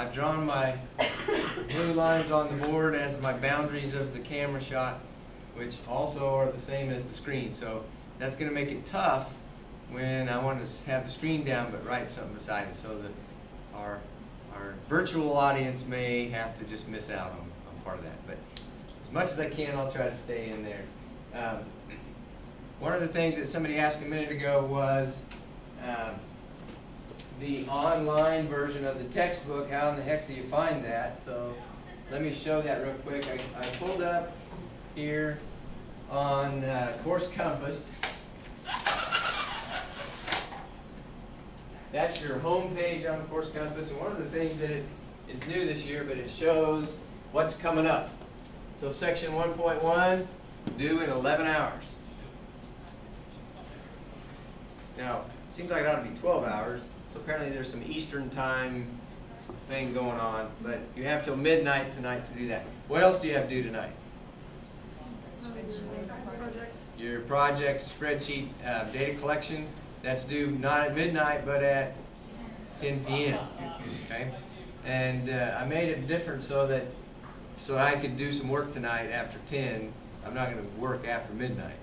I've drawn my blue lines on the board as my boundaries of the camera shot, which also are the same as the screen. So that's going to make it tough when I want to have the screen down but write something beside it, so that our virtual audience may have to just miss out on part of that. But as much as I can, I'll try to stay in there. One of the things that somebody asked a minute ago was the online version of the textbook. How in the heck do you find that? So let me show that real quick. I pulled up here on Course Compass. That's your home page on Course Compass, and one of the things that is new this year, but it shows what's coming up. So section 1.1, due in 11 hours. Now, it seems like it ought to be 12 hours, so apparently there's some Eastern time thing going on, but you have till midnight tonight to do that. What else do you have due tonight? Your project, spreadsheet, data collection. That's due not at midnight, but at 10 p.m. Okay, and I made it different so I could do some work tonight after 10. I'm not going to work after midnight,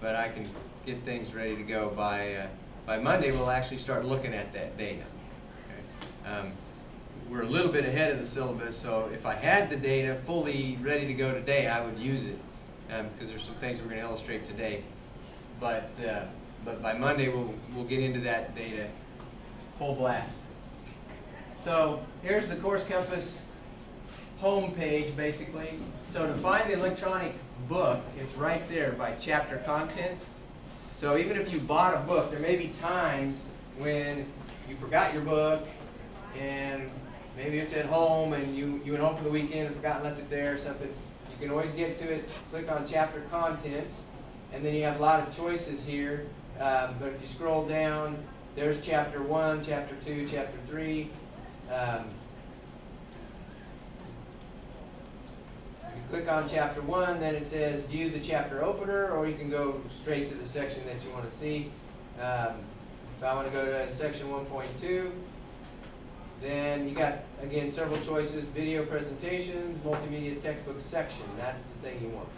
but I can get things ready to go by Monday. We'll actually start looking at that data. Okay? We're a little bit ahead of the syllabus, so if I had the data fully ready to go today, I would use it because there's some things we're going to illustrate today. But by Monday, we'll get into that data full blast. So here's the Course Compass home page, basically. So to find the electronic book, it's right there by chapter contents. So even if you bought a book, there may be times when you forgot your book, and maybe it's at home, and you went home for the weekend and forgot and left it there or something. You can always get to it, click on chapter contents, and then you have a lot of choices here. But if you scroll down, there's chapter 1, chapter 2, chapter 3. You click on chapter 1, then it says view the chapter opener, or you can go straight to the section that you want to see. If I want to go to section 1.2, then you got, again, several choices: video presentations, multimedia textbook section. That's the thing you want.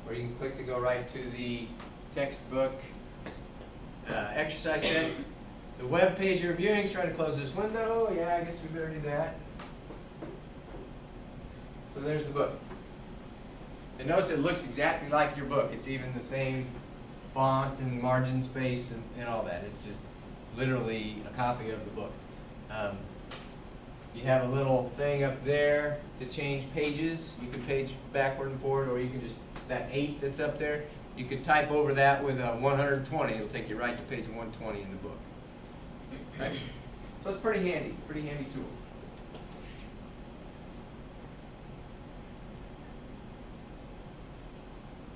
Or you can click to go right to the textbook exercise set. The web page you're viewing is trying to close this window. Yeah, I guess we better do that. So there's the book. And notice it looks exactly like your book. It's even the same font and margin space and all that. It's just literally a copy of the book. You have a little thing up there to change pages. You can page backward and forward, or you can just, that 8 that's up there, you could type over that with a 120. It'll take you right to page 120 in the book. Right? So it's pretty handy tool.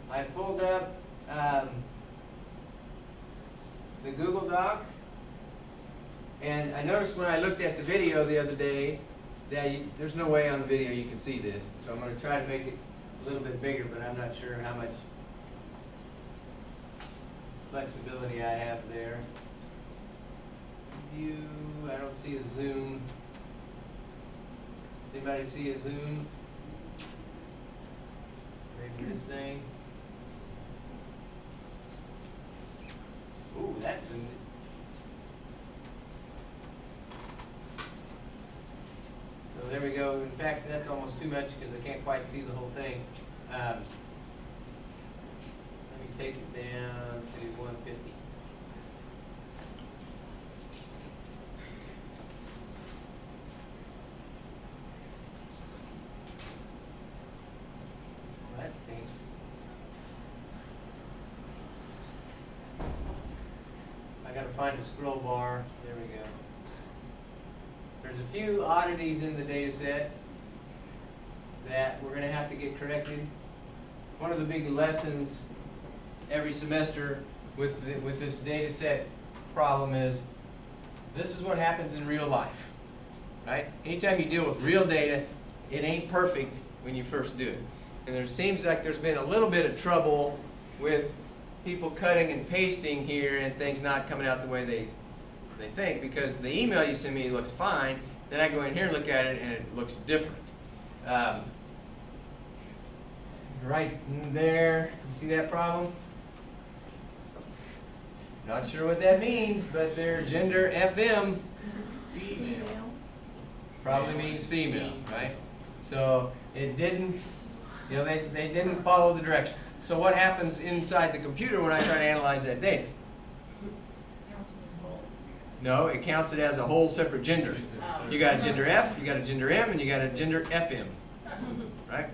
I pulled up the Google Doc, and I noticed when I looked at the video the other day that there's no way on the video you can see this. So I'm going to try to make it a little bit bigger, but I'm not sure how much flexibility I have there. View, I don't see a zoom. Anybody see a zoom? Maybe this thing. Ooh, that zoomed it. So there we go. In fact, that's almost too much because I can't quite see the whole thing. Let me take it down to 150. Well, that stinks. I gotta find a scroll bar. There we go. There's a few oddities in the data set that we're going to have to get corrected. One of the big lessons every semester with this data set problem is this is what happens in real life, right? Anytime you deal with real data, it ain't perfect when you first do it. And there seems like there's been a little bit of trouble with people cutting and pasting here and things not coming out the way they think, because the email you send me looks fine, Then I go in here and look at it, and it looks different. Right in there, you see that problem? Not sure what that means, but their gender FM, female, probably means female, right? So it didn't, they didn't follow the directions. So what happens inside the computer when I try to analyze that data? No, it counts it as a whole separate gender. You got a gender F, you got a gender M, and you got a gender FM, right?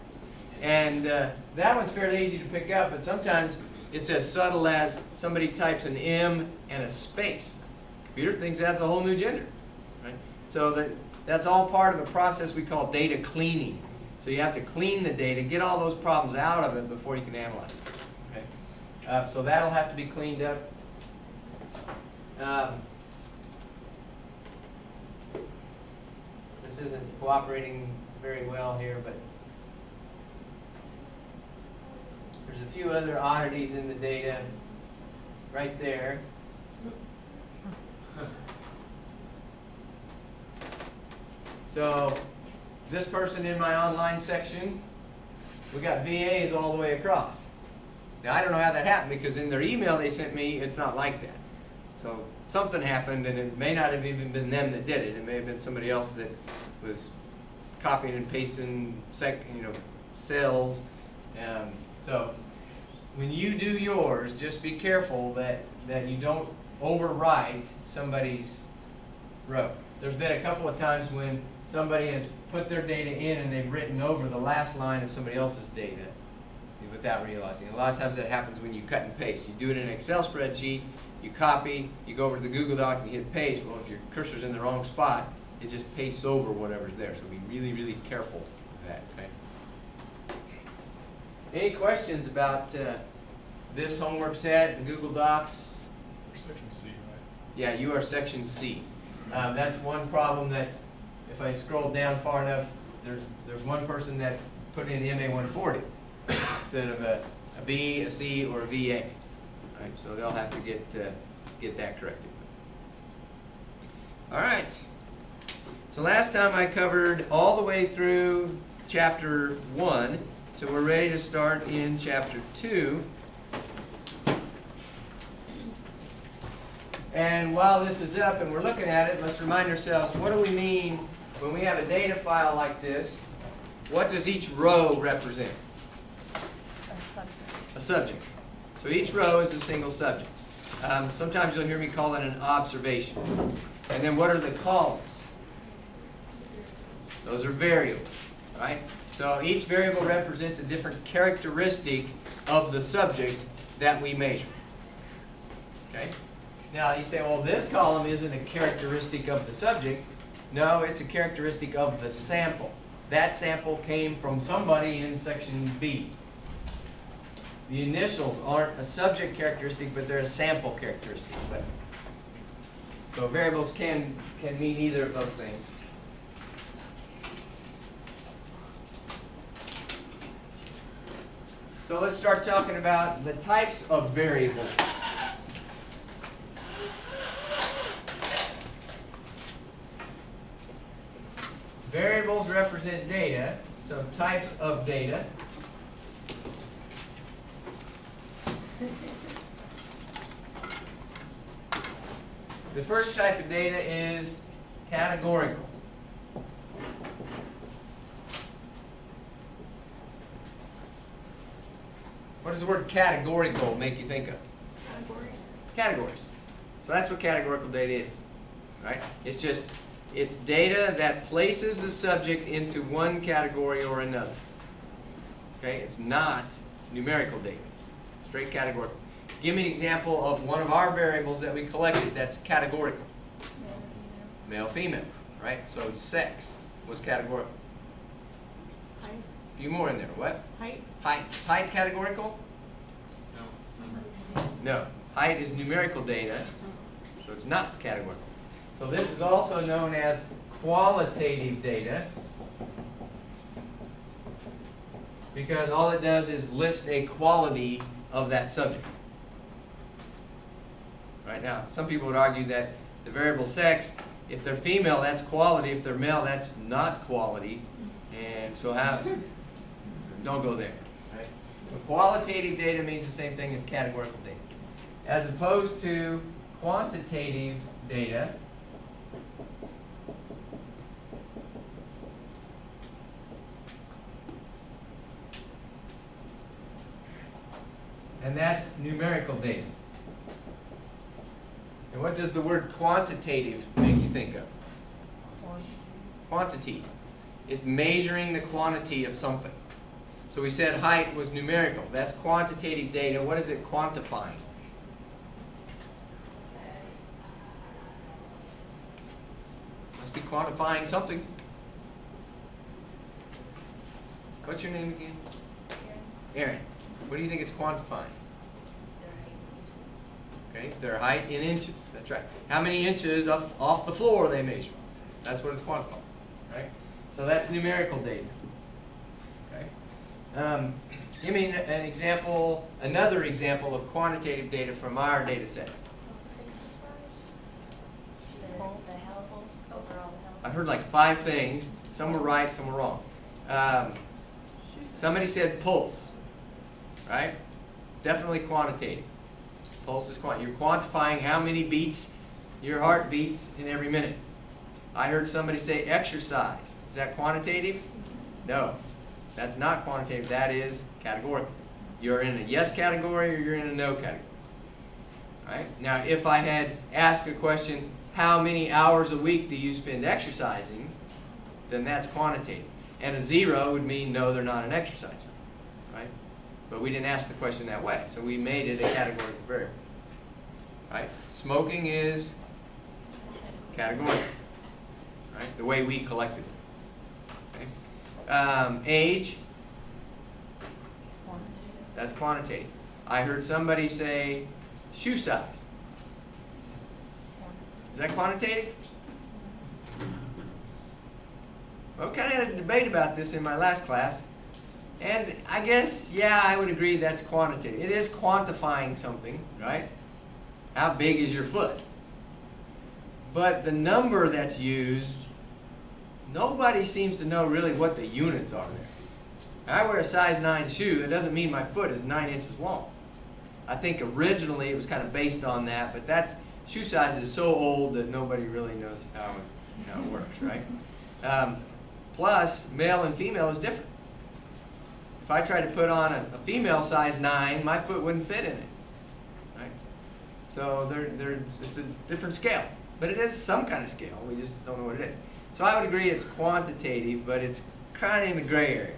And that one's fairly easy to pick up, but sometimes it's as subtle as somebody types an M and a space. Computer thinks that's a whole new gender, right? So that's all part of a process we call data cleaning. So you have to clean the data, get all those problems out of it before you can analyze it. Okay? So that'll have to be cleaned up. This isn't cooperating very well here, but there's a few other oddities in the data right there. So this person in my online section, we got VAs all the way across. Now I don't know how that happened, because in their email they sent me, it's not like that. So something happened, and it may not have even been them that did it. It may have been somebody else that was copying and pasting cells. So when you do yours, just be careful that you don't overwrite somebody's row. There's been a couple of times when somebody has put their data in and they've written over the last line of somebody else's data without realizing. A lot of times that happens when you cut and paste. You do it in an Excel spreadsheet, you copy, you go over to the Google Doc and you hit paste. Well, if your cursor's in the wrong spot, it just pastes over whatever's there. So be really, really careful with that. Okay? Any questions about this homework set, the Google Docs? We're section C, right? Yeah, you are section C. That's one problem that if I scroll down far enough, there's one person that put in MA140 instead of a B, a C, or a VA. Right? So they'll have to get that corrected. All right. So last time I covered all the way through chapter 1. So we're ready to start in chapter 2. And while this is up and we're looking at it, let's remind ourselves, what do we mean when we have a data file like this? What does each row represent? A subject. So each row is a single subject. Sometimes you'll hear me call it an observation. And then what are the columns? Those are variables, right? So each variable represents a different characteristic of the subject that we measure. Okay? Now you say, well, this column isn't a characteristic of the subject. No, it's a characteristic of the sample. That sample came from somebody in section B. The initials aren't a subject characteristic, but they're a sample characteristic. So variables can mean either of those things. So let's start talking about the types of variables. Variables represent data, so types of data. The first type of data is categorical. What does the word categorical make you think of? Categories. So that's what categorical data is, right? It's data that places the subject into one category or another. Okay, it's not numerical data. Straight categorical. Give me an example of one of our variables that we collected that's categorical. Male, female, right? So sex was categorical. Height. A few more in there. What? Height. Height. Is height categorical? No. No. Height is numerical data, so it's not categorical. So this is also known as qualitative data, because all it does is list a quality of that subject. Right now, some people would argue that the variable sex If they're female, that's quality. If they're male, that's not quality. And so don't go there. Right? So qualitative data means the same thing as categorical data. As opposed to quantitative data, and that's numerical data. And what does the word quantitative make you think of? Quantity. It's measuring the quantity of something. So we said height was numerical. That's quantitative data. What is it quantifying? Must be quantifying something. What's your name again? Aaron. What do you think it's quantifying? Okay, their height in inches. That's right. How many inches off the floor they measure? That's what it's quantifying. Right? So that's numerical data. Okay. Give me an example, another example of quantitative data from our data set. I heard like 5 things. Some were right, some were wrong. Somebody said pulse. Right? Definitely quantitative. Pulse is you're quantifying how many beats your heart beats in every minute. I heard somebody say exercise. Is that quantitative? No. That's not quantitative. That is categorical. You're in a yes category or you're in a no category. Right? Now, if I had asked a question, how many hours a week do you spend exercising? Then that's quantitative. And a 0 would mean no, they're not an exerciser. Right? But we didn't ask the question that way, so we made it a categorical variable. Right? Smoking is categorical. Right? The way we collected it. Okay? Age, that's quantitative. I heard somebody say shoe size. Is that quantitative? Well, we kind of had a debate about this in my last class. And I guess, yeah, I would agree that's quantitative. It is quantifying something, right? How big is your foot? But the number that's used, nobody seems to know really what the units are there. I wear a size 9 shoe. It doesn't mean my foot is 9 inches long. I think originally it was kind of based on that, but shoe size is so old that nobody really knows how it works, right? Plus, male and female is different. If I tried to put on a female size 9, my foot wouldn't fit in it. Right? So it's a different scale. But it is some kind of scale. We just don't know what it is. So I would agree it's quantitative, but it's kind of in the gray area.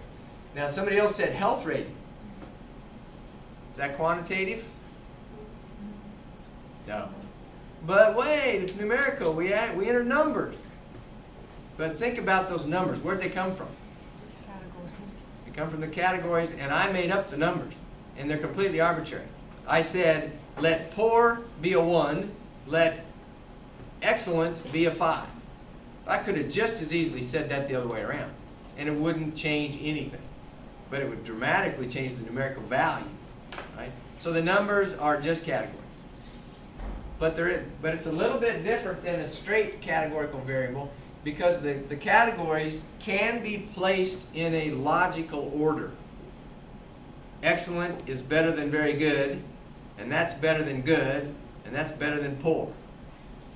Now somebody else said health rating. Is that quantitative? No. But wait, it's numerical. We enter numbers. But think about those numbers. Where'd they come from? Come from the categories, and I made up the numbers, and they're completely arbitrary. I said, let poor be a 1, let excellent be a 5. I could have just as easily said that the other way around, and it wouldn't change anything. But it would dramatically change the numerical value. Right? So the numbers are just categories. But it's a little bit different than a straight categorical variable, because the categories can be placed in a logical order. Excellent is better than very good, and that's better than good, and that's better than poor.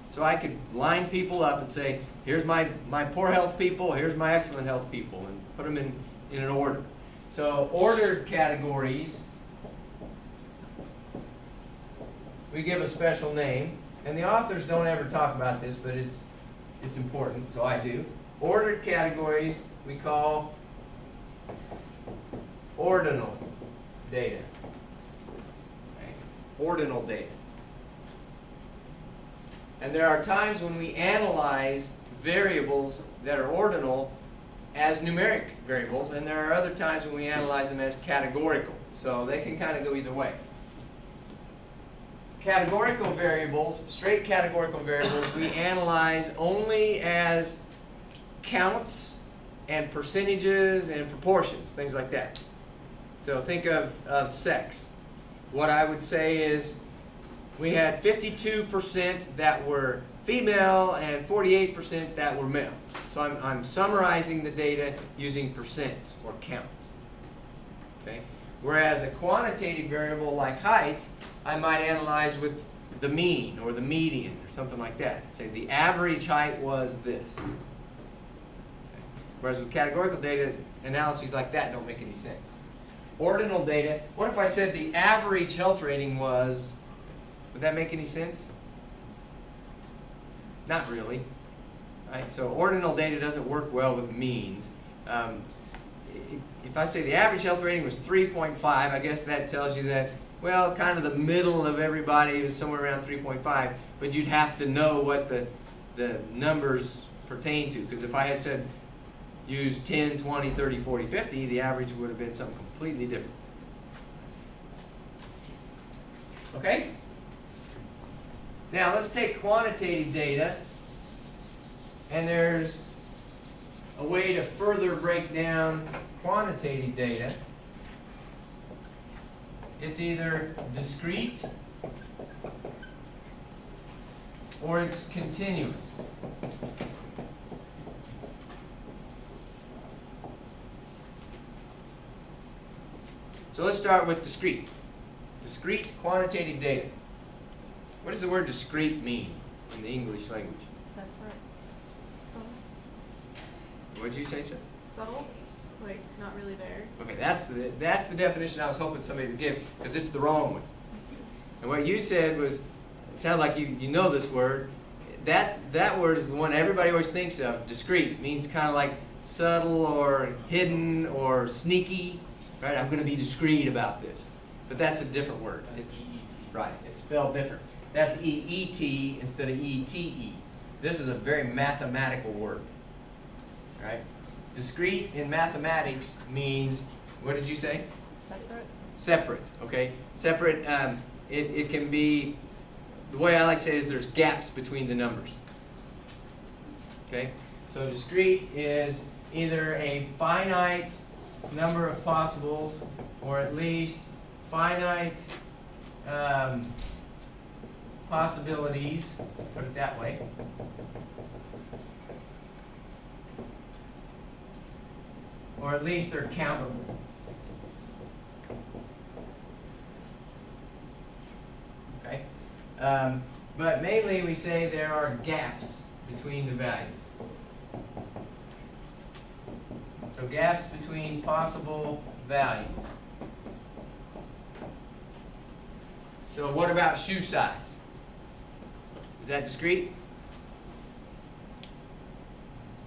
So I could line people up and say, here's my poor health people, here's my excellent health people, and put them in an order. So ordered categories, we give a special name, and the authors don't ever talk about this, but it's important, so I do. Ordered categories we call ordinal data. Okay? Ordinal data. And there are times when we analyze variables that are ordinal as numeric variables, and there are other times when we analyze them as categorical. So they can kind of go either way. Categorical variables, straight categorical variables, we analyze only as counts and percentages and proportions, things like that. So think of sex. What I would say is we had 52% that were female and 48% that were male. So I'm summarizing the data using percents or counts. Okay? Whereas a quantitative variable like height, I might analyze with the mean or the median or something like that. Say the average height was this. Okay? Whereas with categorical data, analyses like that don't make any sense. Ordinal data, what if I said the average health rating was, would that make any sense? Not really. Right? So ordinal data doesn't work well with means. If I say the average health rating was 3.5, I guess that tells you that, well, kind of the middle of everybody is somewhere around 3.5, but you'd have to know what the numbers pertain to, because if I had said use 10, 20, 30, 40, 50, the average would have been something completely different. Okay? Now let's take quantitative data, and there's a way to further break down quantitative data. It's either discrete or it's continuous. So let's start with discrete. Discrete quantitative data. What does the word discrete mean in the English language? Separate. Subtle. What did you say, Chuck? Subtle. Like, not really there. Okay, that's the definition I was hoping somebody would give, because it's the wrong one. And what you said was, it sounds like you know this word. That word is the one everybody always thinks of. Discrete means kind of like subtle or hidden or sneaky. Right? I'm going to be discreet about this. But that's a different word. Right, it's spelled different. That's E-E-T instead of E-T-E. This is a very mathematical word. Right? Discrete in mathematics means, what did you say? Separate. Separate, okay? Separate, it can be, the way I like to say it is there's gaps between the numbers. Okay? So discrete is either a finite number of possibles or at least finite possibilities, put it that way. Or at least they're countable. Okay? But mainly we say there are gaps between the values. So gaps between possible values. So what about shoe size? Is that discrete?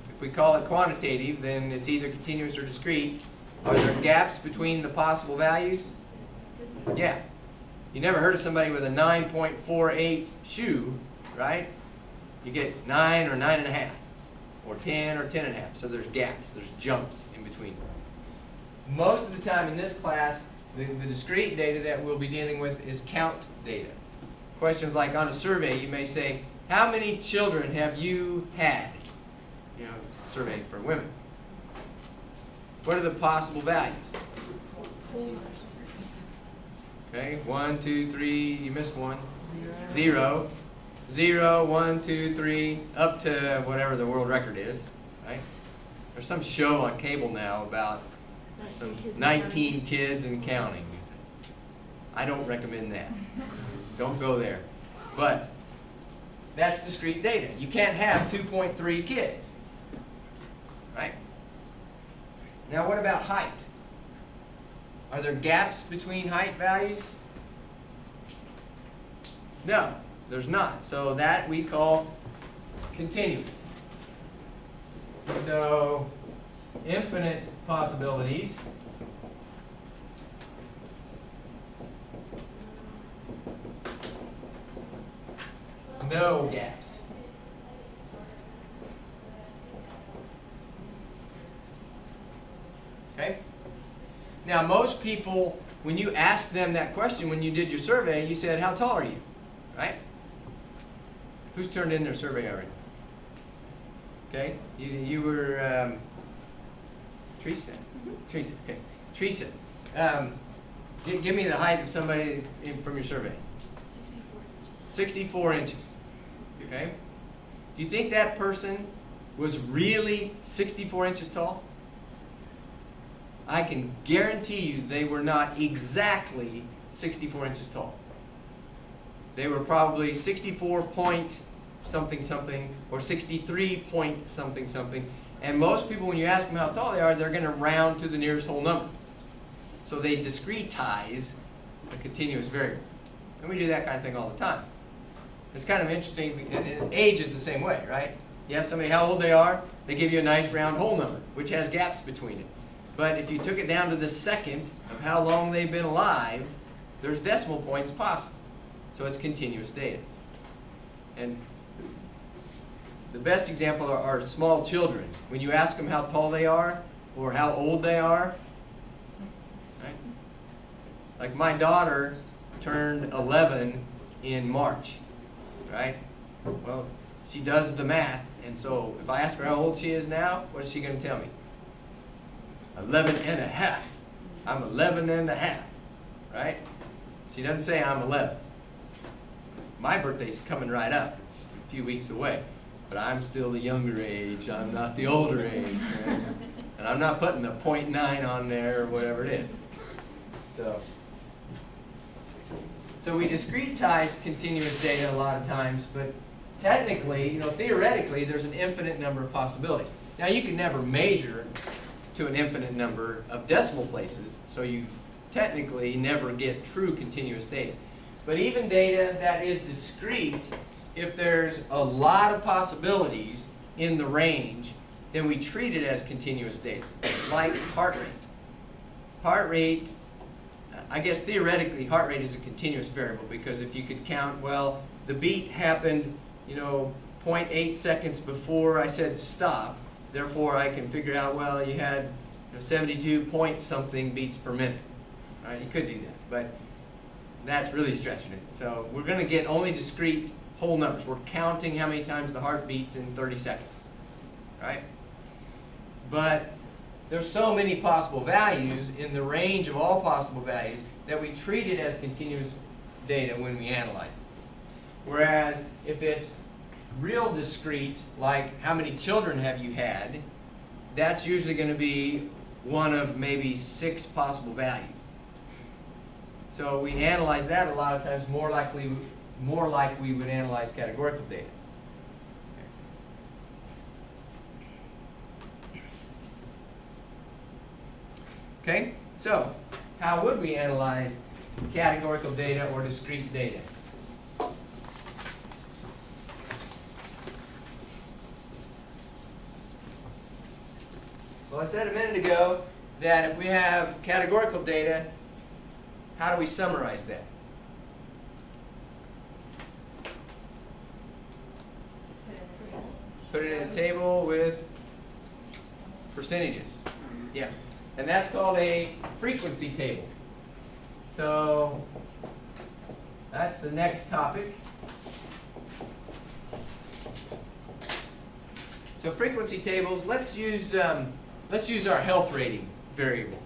If we call it quantitative, then it's either continuous or discrete. Are there gaps between the possible values? Yeah. You never heard of somebody with a 9.48 shoe, right? You get 9 or 9.5, or 10 or 10.5. So there's gaps, there's jumps in between. Most of the time in this class, the discrete data that we'll be dealing with is count data. Questions like on a survey, you may say, how many children have you had? You know, survey for women. What are the possible values? Okay, 1, 2, 3, you missed one. 0. 0, 1, 2, 3, up to whatever the world record is, right? There's some show on cable now about some 19 kids and counting. I don't recommend that. Don't go there. But that's discrete data. You can't have 2.3 kids, right? Now what about height? Are there gaps between height values? No, there's not. So that we call continuous. So infinite possibilities. No gaps. Okay? Now, most people, when you ask them that question, when you did your survey, you said, how tall are you? Right? Who's turned in their survey already? Okay? You were, Teresa. Teresa, okay. Teresa, give me the height of somebody from your survey. 64 inches. 64 inches. Okay? Do you think that person was really 64 inches tall? I can guarantee you they were not exactly 64 inches tall. They were probably 64 point something something or 63 point something something. And most people, when you ask them how tall they are, they're going to round to the nearest whole number. So they discretize a continuous variable. And we do that kind of thing all the time. It's kind of interesting, and age is the same way, right? You ask somebody how old they are, they give you a nice round whole number, which has gaps between it. But if you took it down to the second of how long they've been alive, there's decimal points possible. So it's continuous data. And the best example are small children. When you ask them how tall they are or how old they are, right? Like my daughter turned 11 in March, right? Well, she does the math, and so if I ask her how old she is now, what is she going to tell me? 11 and a half. I'm 11 and a half, right? She doesn't say I'm 11. My birthday's coming right up. It's a few weeks away. But I'm still the younger age. I'm not the older age. Right? And I'm not putting the 0.9 on there or whatever it is. So we discretize continuous data a lot of times, but technically, theoretically, there's an infinite number of possibilities. Now, you can never measure to an infinite number of decimal places, so you technically never get true continuous data. But even data that is discrete, if there's a lot of possibilities in the range, then we treat it as continuous data, like heart rate. Heart rate, I guess theoretically, heart rate is a continuous variable, because if you could count, well, the beat happened, 0.8 seconds before I said stop, therefore I can figure out, well, you had 72 point something beats per minute. All right, you could do that, but that's really stretching it. So we're going to get only discrete whole numbers. We're counting how many times the heart beats in 30 seconds, right? But there's so many possible values in the range of all possible values that we treat it as continuous data when we analyze it. Whereas if it's real discrete, like how many children have you had, that's usually going to be one of maybe 6 possible values. So we analyze that a lot of times more like we would analyze categorical data. Okay, so how would we analyze categorical data or discrete data? Well, I said a minute ago that if we have categorical data, how do we summarize that? Put it in a table with percentages. Yeah. And that's called a frequency table. So that's the next topic. So frequency tables, let's use our health rating variable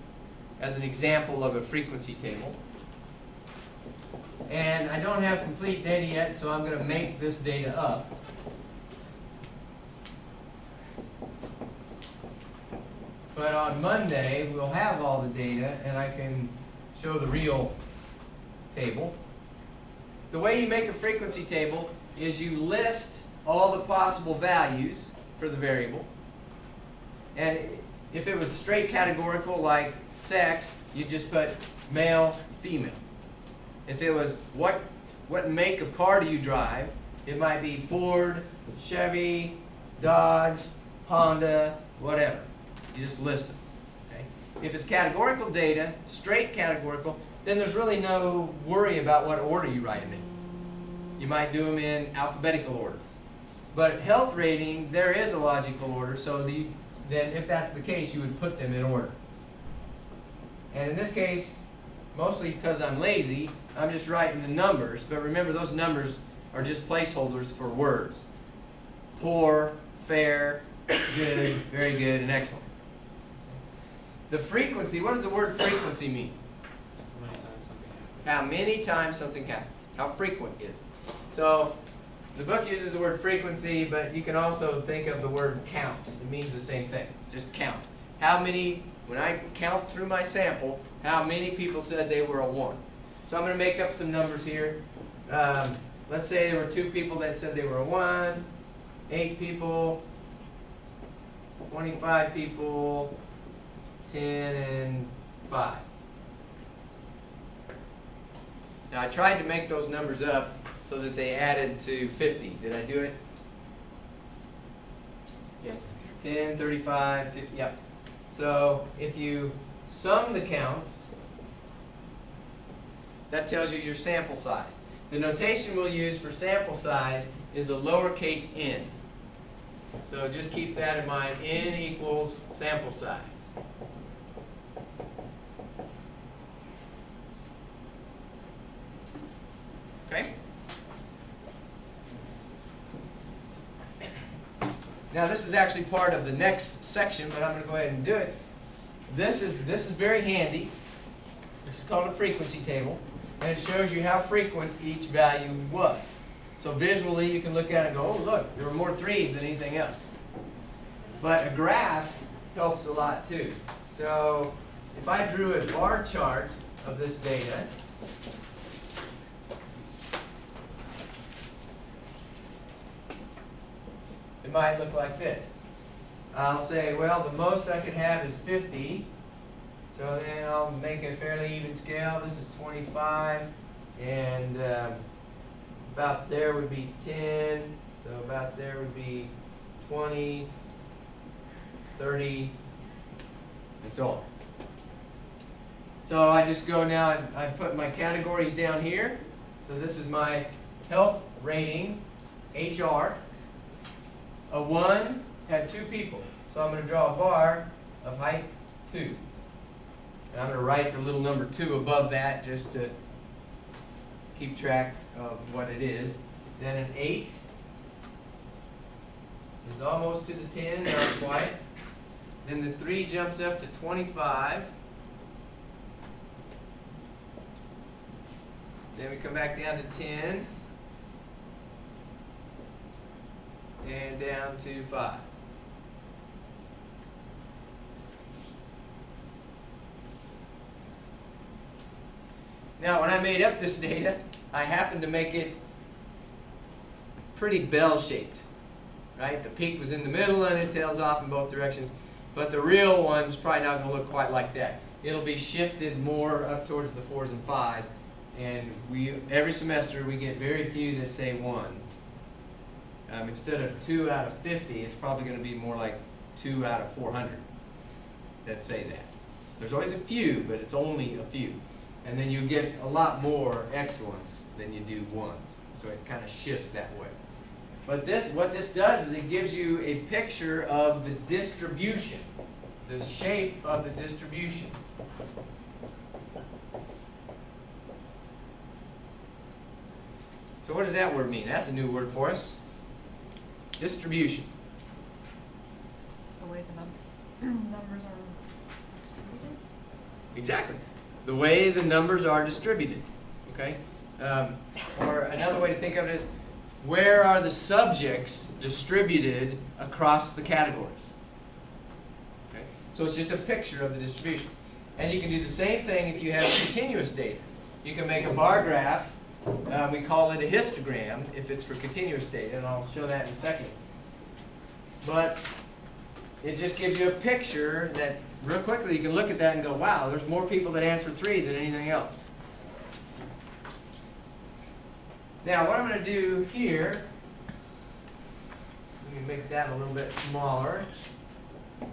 as an example of a frequency table. And I don't have complete data yet, so I'm going to make this data up. But on Monday, we'll have all the data, and I can show the real table. The way you make a frequency table is you list all the possible values for the variable. And if it was straight categorical, like sex, you just put male, female. If it was what make of car do you drive, it might be Ford, Chevy, Dodge, Honda, whatever. You just list them. Okay? If it's categorical data, straight categorical, then there's really no worry about what order you write them in. You might do them in alphabetical order. But health rating, there is a logical order, so then if that's the case, you would put them in order. And in this case, mostly because I'm lazy, I'm just writing the numbers. But remember, those numbers are just placeholders for words. Poor, fair, good, very good, and excellent. The frequency, what does the word frequency mean? How many times something happens. How frequent is it? So The book uses the word frequency, but you can also think of the word count. It means the same thing. Just count. How many, when I count through my sample, how many people said they were a 1? So I'm going to make up some numbers here. Let's say there were 2 people that said they were a 1, 8 people, 25 people, 10, and 5. Now I tried to make those numbers up so that they added to 50. Did I do it? Yes. 10, 35, 50, yep. So if you sum the counts, that tells you your sample size. The notation we'll use for sample size is a lowercase n. So just keep that in mind. N equals sample size. Okay? Now this is actually part of the next section, but I'm going to go ahead and do it. This is very handy. This is called a frequency table, and it shows you how frequent each value was. So visually you can look at it and go, oh look, there were more 3s than anything else. But a graph helps a lot too. So if I drew a bar chart of this data, it might look like this. I'll say, well, the most I could have is 50. So then I'll make a fairly even scale. This is 25. And about there would be 10. So about there would be 20, 30, and so on. So I just go now and I put my categories down here. So this is my health rating, HR. A 1 had 2 people. So I'm going to draw a bar of height 2. And I'm going to write the little number 2 above that just to keep track of what it is. Then an 8 is almost to the 10, not quite. Then the 3 jumps up to 25. Then we come back down to 10. And down to 5. Now, when I made up this data, I happened to make it pretty bell-shaped, right? The peak was in the middle and it tails off in both directions, but the real one's probably not going to look quite like that. It'll be shifted more up towards the 4s and 5s, and every semester we get very few that say 1. Instead of 2 out of 50, it's probably going to be more like 2 out of 400 that say that. There's always a few, but it's only a few. And then you get a lot more excellence than you do 1s. So it kind of shifts that way. But what this does is it gives you a picture of the distribution, the shape of the distribution. So what does that word mean? That's a new word for us. Distribution. The way the numbers are distributed. Exactly. The way the numbers are distributed. Okay? Or another way to think of it is, where are the subjects distributed across the categories? Okay? So it's just a picture of the distribution. And you can do the same thing if you have continuous data. You can make a bar graph. We call it a histogram if it's for continuous data, and I'll show that in a second. But it just gives you a picture that real quickly you can look at that and go, wow, there's more people that answer 3 than anything else. Now what I'm going to do here, let me make that a little bit smaller. I'm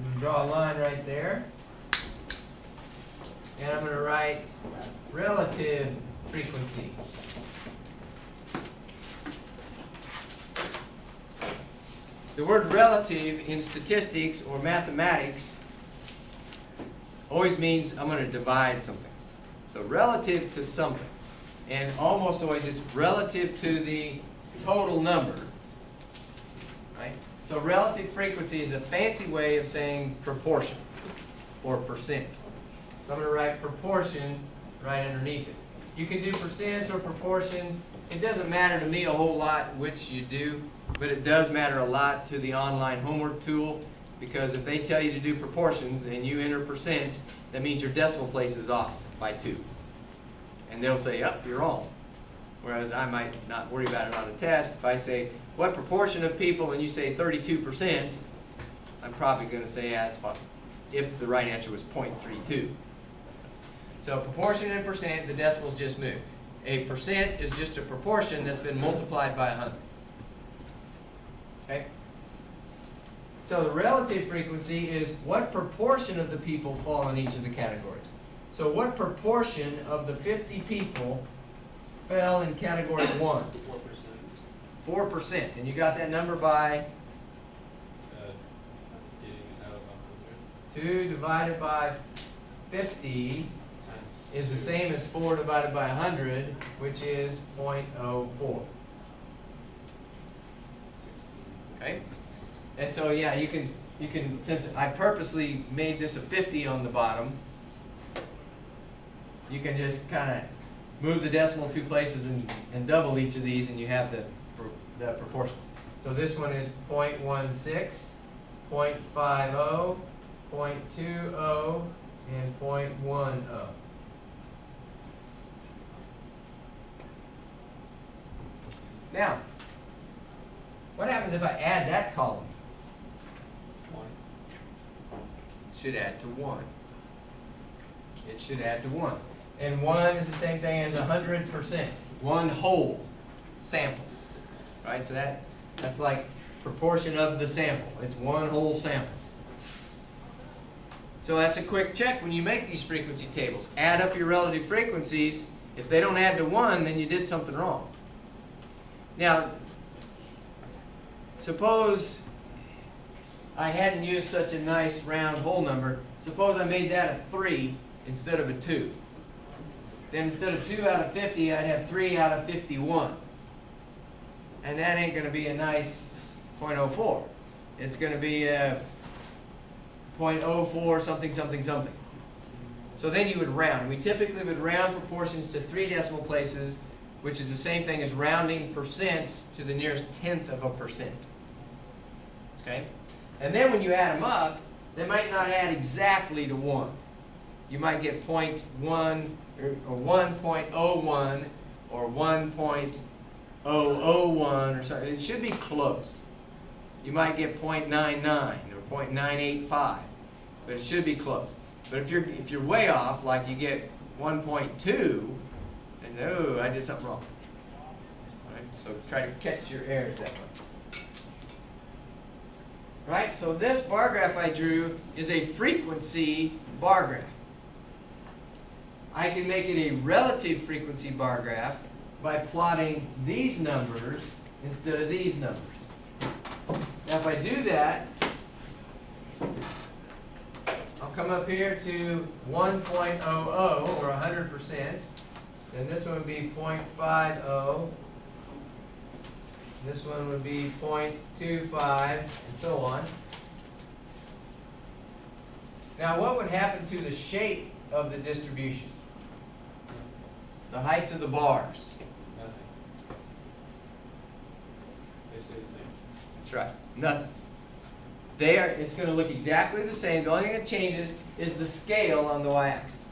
going to draw a line right there. And I'm going to write relative frequency. The word relative in statistics or mathematics always means I'm going to divide something. So relative to something. And almost always it's relative to the total number. Right? So relative frequency is a fancy way of saying proportion or percent. So I'm going to write proportion right underneath it. You can do percents or proportions. It doesn't matter to me a whole lot which you do, but it does matter a lot to the online homework tool, because if they tell you to do proportions and you enter percents, that means your decimal place is off by 2. And they'll say, "Yep, you're wrong." Whereas I might not worry about it on a test. If I say, "What proportion of people," and you say 32%, I'm probably going to say, "Yeah, that's fine," if the right answer was 0.32. So proportion and percent, the decimals just move. A percent is just a proportion that's been multiplied by 100. Okay? So the relative frequency is what proportion of the people fall in each of the categories. So what proportion of the 50 people fell in category 1? 4%. 4%. And you got that number by Getting it out of 100 2 divided by 50 times. is the same as 4 divided by 100, which is 0.04. 16. Okay? And so yeah, you can, since I purposely made this a 50 on the bottom, you can just kind of move the decimal 2 places and double each of these, and you have the proportions. So this one is 0.16, 0.50, 0.20, and 0.10. Now, what happens if I add that column? 1. It should add to 1. It should add to 1. And 1 is the same thing as 100%. One whole sample. Right? So that's like proportion of the sample. It's one whole sample. So that's a quick check when you make these frequency tables. Add up your relative frequencies. If they don't add to 1, then you did something wrong. Now, suppose I hadn't used such a nice round whole number. Suppose I made that a 3 instead of a 2. Then instead of 2 out of 50, I'd have 3 out of 51. And that ain't going to be a nice 0.04. It's going to be a 0.04 something something something. So then you would round. We typically would round proportions to 3 decimal places, which is the same thing as rounding percents to the nearest tenth of a percent. Okay? And then when you add them up, they might not add exactly to 1. You might get 0.1 or 1.01 or 1.001 or something. It should be close. You might get 0.99 or 0.985, but it should be close. But if you're way off, like you get 1.2, and say, "Oh, I did something wrong." Right? So try to catch your errors that way. Right? So this bar graph I drew is a frequency bar graph. I can make it a relative frequency bar graph by plotting these numbers instead of these numbers. Now if I do that, I'll come up here to 1.00 or 100%. Then this one would be 0.50. This one would be 0.25, and so on. Now what would happen to the shape of the distribution? The heights of the bars. Nothing. They stay the same. That's right. Nothing. It's going to look exactly the same. The only thing that changes is the scale on the y-axis.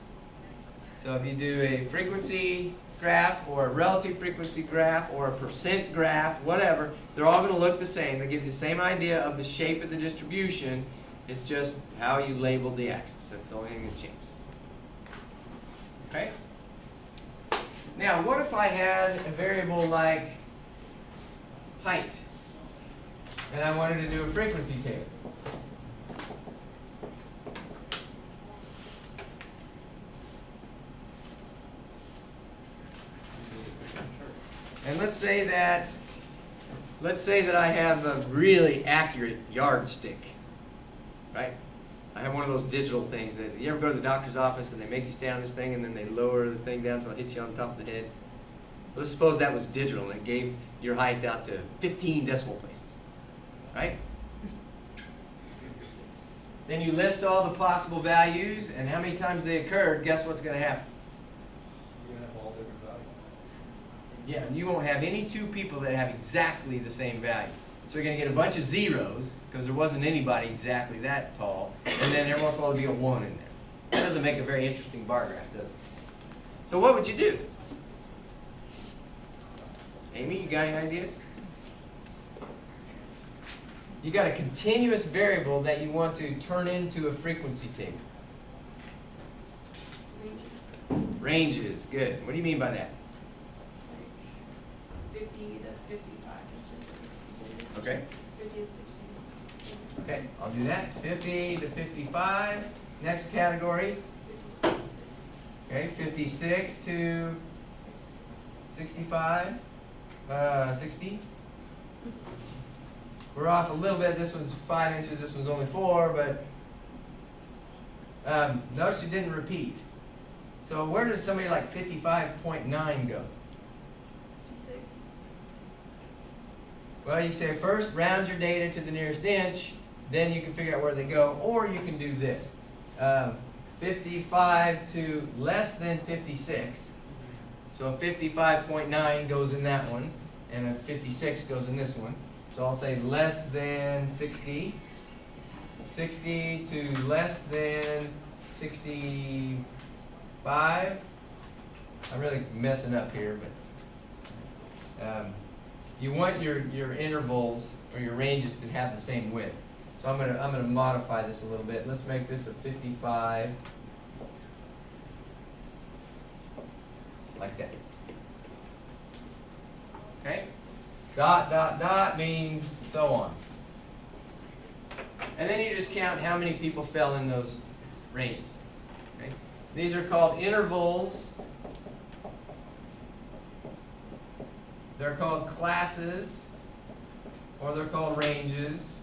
So if you do a frequency graph or a relative frequency graph or a percent graph, whatever, they're all going to look the same. They give you the same idea of the shape of the distribution. It's just how you label the axis. That's the only thing that changes. Okay? Now, what if I had a variable like height, and I wanted to do a frequency table? And let's say that I have a really accurate yardstick, right? I have one of those digital things that you ever go to the doctor's office and they make you stand on this thing and then they lower the thing down so it hits you on the top of the head. Let's suppose that was digital and it gave your height out to 15 decimal places, right? Then you list all the possible values and how many times they occurred. Guess what's going to happen? You're going to have all different Yeah, you won't have any two people that have exactly the same value. So you're going to get a bunch of zeros, because there wasn't anybody exactly that tall, and then every once in a while there'll be a 1 in there. That doesn't make a very interesting bar graph, does it? So what would you do? Amy, you got any ideas? You got a continuous variable that you want to turn into a frequency table. Ranges, Ranges, good. What do you mean by that? like 50 to 55 inches. Okay. 50 to 60. Okay, I'll do that. 50 to 55. Next category. 56. Okay, 56 to 65. 60. We're off a little bit. This one's 5 inches. This one's only 4, but notice you didn't repeat. So where does somebody like 55.9 go? 56. Well, you can say first round your data to the nearest inch, then you can figure out where they go, or you can do this. 55 to less than 56. So a 55.9 goes in that one, and a 56 goes in this one. So I'll say less than 60. 60 to less than 65. I'm really messing up here, but you want your intervals or your ranges to have the same width. So I'm gonna modify this a little bit. Let's make this a 55, like that. Okay? Dot, dot, dot means so on. And then you just count how many people fell in those ranges. Okay? These are called intervals. They're called classes, or they're called ranges.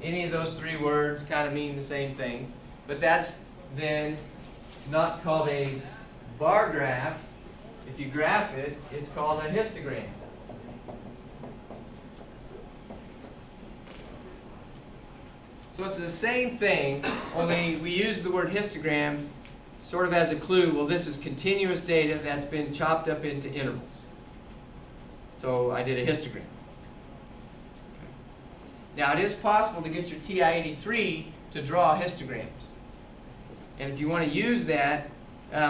Any of those three words kind of mean the same thing. But that's then not called a bar graph. If you graph it, it's called a histogram. So it's the same thing, only we use the word histogram sort of as a clue. Well, this is continuous data that's been chopped up into intervals. So I did a histogram. Now, it is possible to get your TI-83 to draw histograms. And if you want to use that,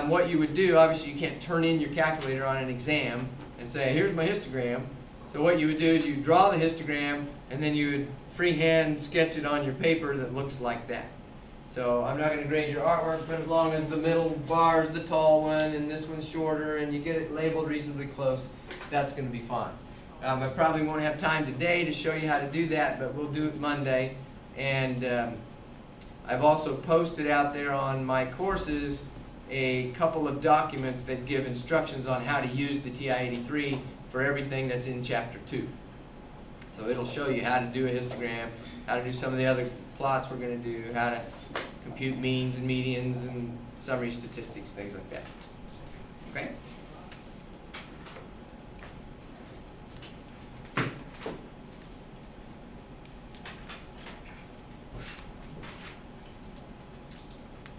what you would do, obviously you can't turn in your calculator on an exam and say, here's my histogram. So what you would do is you draw the histogram, and then you would freehand sketch it on your paper that looks like that. So I'm not going to grade your artwork, but as long as the middle bar is the tall one and this one's shorter and you get it labeled reasonably close, that's going to be fine. I probably won't have time today to show you how to do that, but we'll do it Monday. And I've also posted out there on my courses a couple of documents that give instructions on how to use the TI-83 for everything that's in Chapter 2. So it'll show you how to do a histogram, how to do some of the other plots we're going to do, how to compute means and medians and summary statistics, things like that. Okay?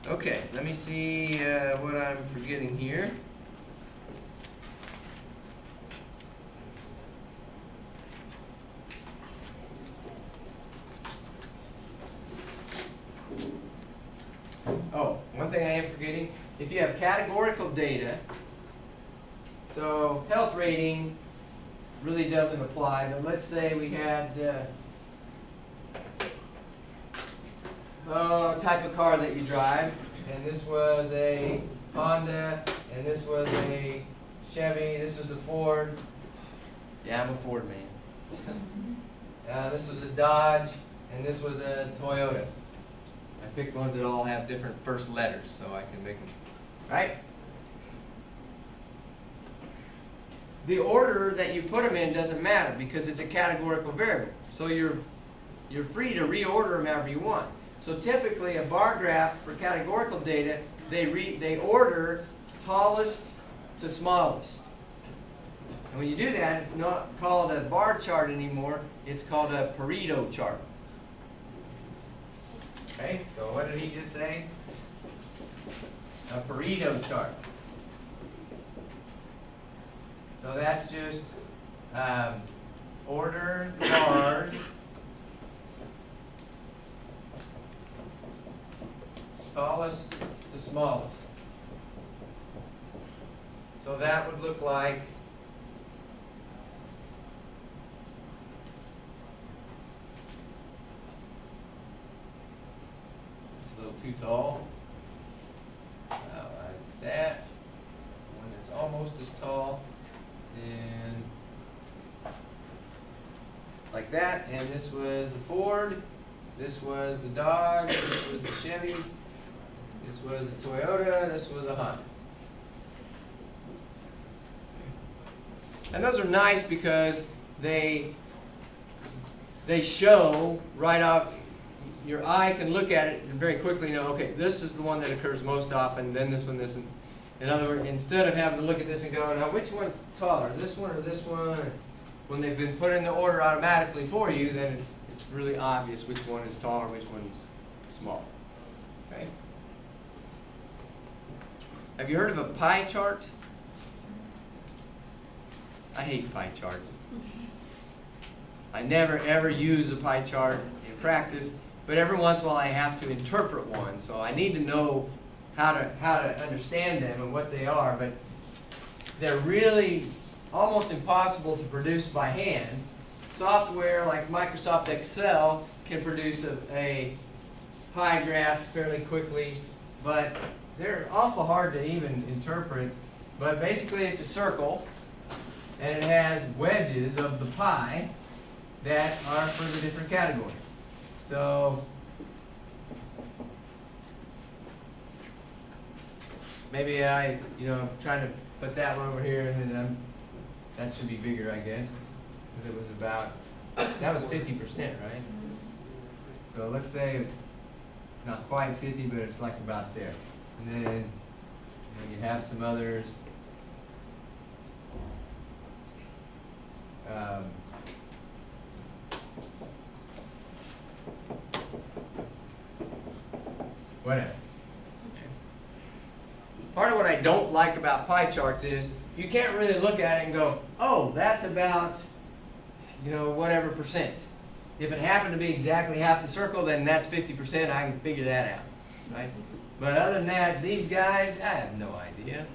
Okay, let me see what I'm forgetting here. Oh, one thing I am forgetting, if you have categorical data, so health rating really doesn't apply, but let's say we had type of car that you drive, and this was a Honda, and this was a Chevy, this was a Ford. Yeah, I'm a Ford man. This was a Dodge, and this was a Toyota. I picked ones that all have different first letters, so I can make them, right? The order that you put them in doesn't matter because it's a categorical variable. So you're free to reorder them however you want. So typically a bar graph for categorical data, they order tallest to smallest. And when you do that, it's not called a bar chart anymore, it's called a Pareto chart. Okay, so what did he just say? A Pareto chart. So that's just order the bars tallest to smallest. So that would look like it's a little too tall. Like that. One that's almost as tall. And like that. And this was the Ford. This was the Dodge. This was the Chevy. This was a Toyota, this was a Honda. And those are nice because they show right off, your eye can look at it and very quickly know, okay, this is the one that occurs most often, then this one, this one. In other words, instead of having to look at this and go, now which one's taller, this one or this one? When they've been put in the order automatically for you, then it's really obvious which one is taller, which one's small. Okay? Have you heard of a pie chart? I hate pie charts. I never ever use a pie chart in practice, but every once in a while I have to interpret one, so I need to know how to understand them and what they are, but they're really almost impossible to produce by hand. Software like Microsoft Excel can produce a pie graph fairly quickly, but they're awful hard to even interpret. But basically it's a circle, and it has wedges of the pie that are for the different categories. So maybe I'm trying to put that one over here, and then that should be bigger, I guess, because it was about, that was 50%, right? So let's say it's not quite 50, but it's like about there. And then you have some others. Whatever. Part of what I don't like about pie charts is you can't really look at it and go, oh, that's about, whatever percent. If it happened to be exactly half the circle, then that's 50%. I can figure that out, right? But other than that, these guys, I have no idea.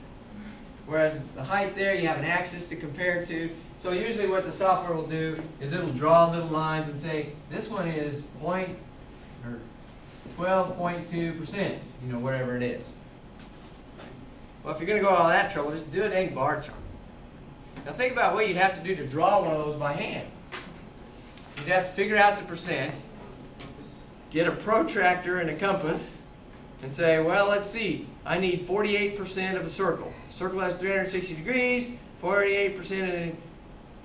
Whereas the height there, you have an axis to compare to. So usually what the software will do is it'll draw little lines and say, this one is 12.2%, whatever it is. Well, if you're going to go all that trouble, just do an egg bar chart. Now think about what you'd have to do to draw one of those by hand. You'd have to figure out the percent, get a protractor and a compass, and say, well, let's see, I need 48% of a circle. The circle has 360 degrees, 48% of it.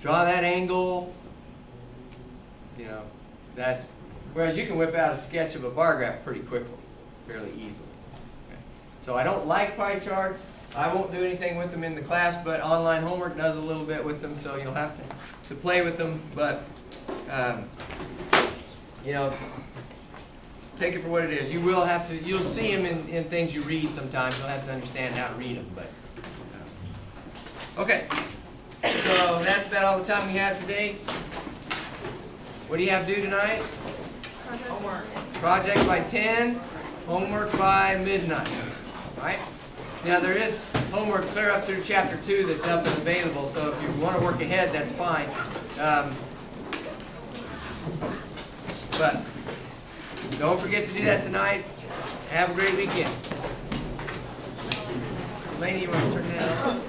Draw that angle. That's, whereas you can whip out a sketch of a bar graph pretty quickly, fairly easily. Okay. So I don't like pie charts. I won't do anything with them in the class, but online homework does a little bit with them, so you'll have to play with them. But, take it for what it is. You will have to, you'll see them in things you read sometimes. You'll have to understand how to read them. But okay, so that's about all the time we have today. What do you have due tonight? Homework. Project by 10, homework by midnight. All right? Now there is homework clear up through chapter 2 that's up and available, so if you want to work ahead, that's fine. But don't forget to do that tonight. Have a great weekend. Lainey, you want to turn that on?